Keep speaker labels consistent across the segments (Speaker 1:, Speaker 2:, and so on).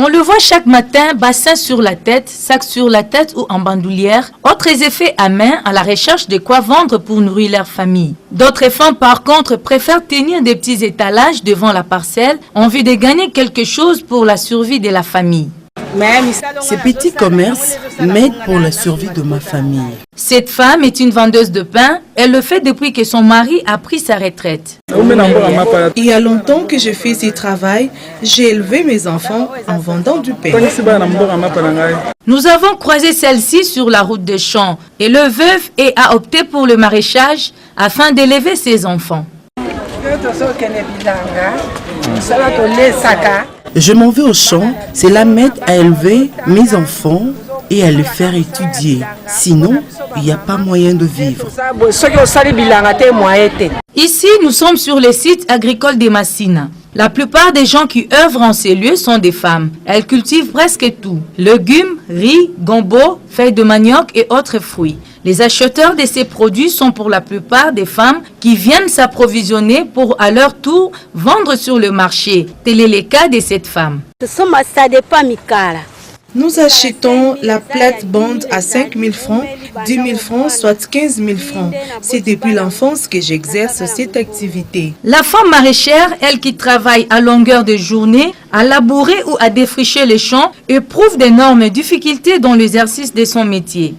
Speaker 1: On le voit chaque matin, bassin sur la tête, sac sur la tête ou en bandoulière. Autres effets à main à la recherche de quoi vendre pour nourrir leur famille. D'autres femmes, par contre, préfèrent tenir des petits étalages devant la parcelle en vue de gagner quelque chose pour la survie de la famille.
Speaker 2: Ces petits commerces m'aident pour la survie de ma famille.
Speaker 1: Cette femme est une vendeuse de pain. Elle le fait depuis que son mari a pris sa retraite.
Speaker 2: Il y a longtemps que je fais ce travail. J'ai élevé mes enfants en vendant du pain.
Speaker 1: Nous avons croisé celle-ci sur la route des champs et le veuf a opté pour le maraîchage afin d'élever ses enfants.
Speaker 2: Je m'en vais au champ, cela m'aide à élever mes enfants et à les faire étudier. Sinon, il n'y a pas moyen de vivre.
Speaker 1: Ici, nous sommes sur le site agricole de Massina. La plupart des gens qui œuvrent en ces lieux sont des femmes. Elles cultivent presque tout. Légumes, riz, gombo, feuilles de manioc et autres fruits. Les acheteurs de ces produits sont pour la plupart des femmes qui viennent s'approvisionner pour à leur tour vendre sur le marché. Tel est le cas de cette femme.
Speaker 2: Nous achetons la plate-bande à 5 000 francs, 10 000 francs, soit 15 000 francs. C'est depuis l'enfance que j'exerce cette activité.
Speaker 1: La femme maraîchère, elle qui travaille à longueur de journée, à labourer ou à défricher les champs, éprouve d'énormes difficultés dans l'exercice de son métier.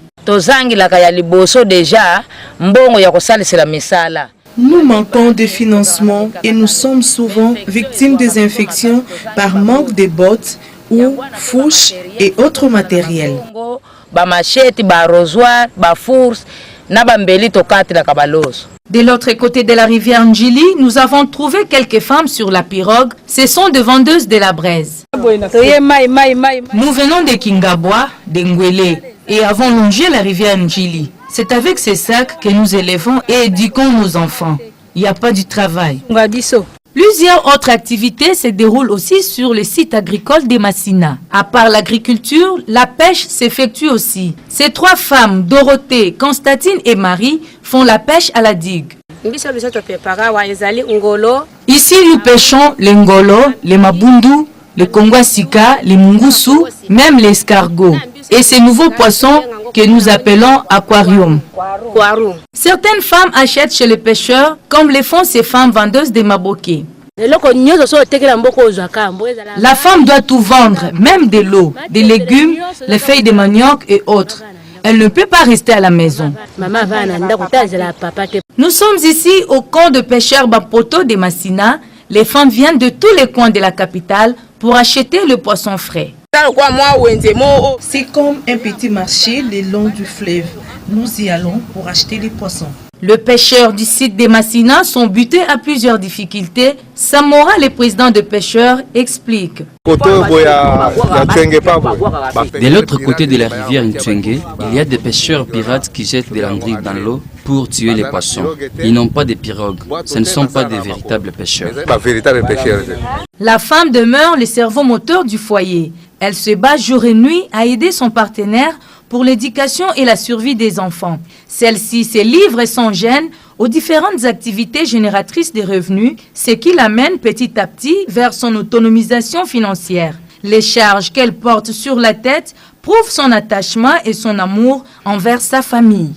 Speaker 2: Nous manquons de financement et nous sommes souvent victimes des infections par manque de bottes ou fourches et autres matériels.
Speaker 1: De l'autre côté de la rivière Njili, nous avons trouvé quelques femmes sur la pirogue. Ce sont des vendeuses de la braise. Nous venons de Kingabwa, de Ngwele, et avons longé la rivière Njili. C'est avec ces sacs que nous élevons et éduquons nos enfants. Il n'y a pas du travail. Plusieurs autres activités se déroulent aussi sur le site agricole de Massina. À part l'agriculture, la pêche s'effectue aussi. Ces trois femmes, Dorothée, Constantine et Marie, font la pêche à la digue. Ici, nous pêchons les ngolo, les mabundu, les kongwasika, les mungusu, même les escargots. Et ces nouveaux poissons que nous appelons aquarium. Certaines femmes achètent chez les pêcheurs, comme le font ces femmes vendeuses de maboké. La femme doit tout vendre, même de l'eau, des légumes, les feuilles de manioc et autres. Elle ne peut pas rester à la maison. Nous sommes ici au camp de pêcheurs Bapoto de Massina. Les femmes viennent de tous les coins de la capitale pour acheter le poisson frais.
Speaker 2: C'est comme un petit marché le long du fleuve. Nous y allons pour acheter les poissons.
Speaker 1: Les pêcheurs du site de Massina sont butés à plusieurs difficultés. Samora, le président des pêcheurs, explique.
Speaker 3: De l'autre côté de la rivière Ntwenge, il y a des pêcheurs pirates qui jettent des landrilles dans l'eau pour tuer les poissons. Ils n'ont pas de pirogues. Ce ne sont pas des véritables pêcheurs.
Speaker 1: La femme demeure le cerveau moteur du foyer. Elle se bat jour et nuit à aider son partenaire pour l'éducation et la survie des enfants. Celle-ci se livre sans gêne aux différentes activités génératrices de revenus, ce qui l'amène petit à petit vers son autonomisation financière. Les charges qu'elle porte sur la tête prouvent son attachement et son amour envers sa famille.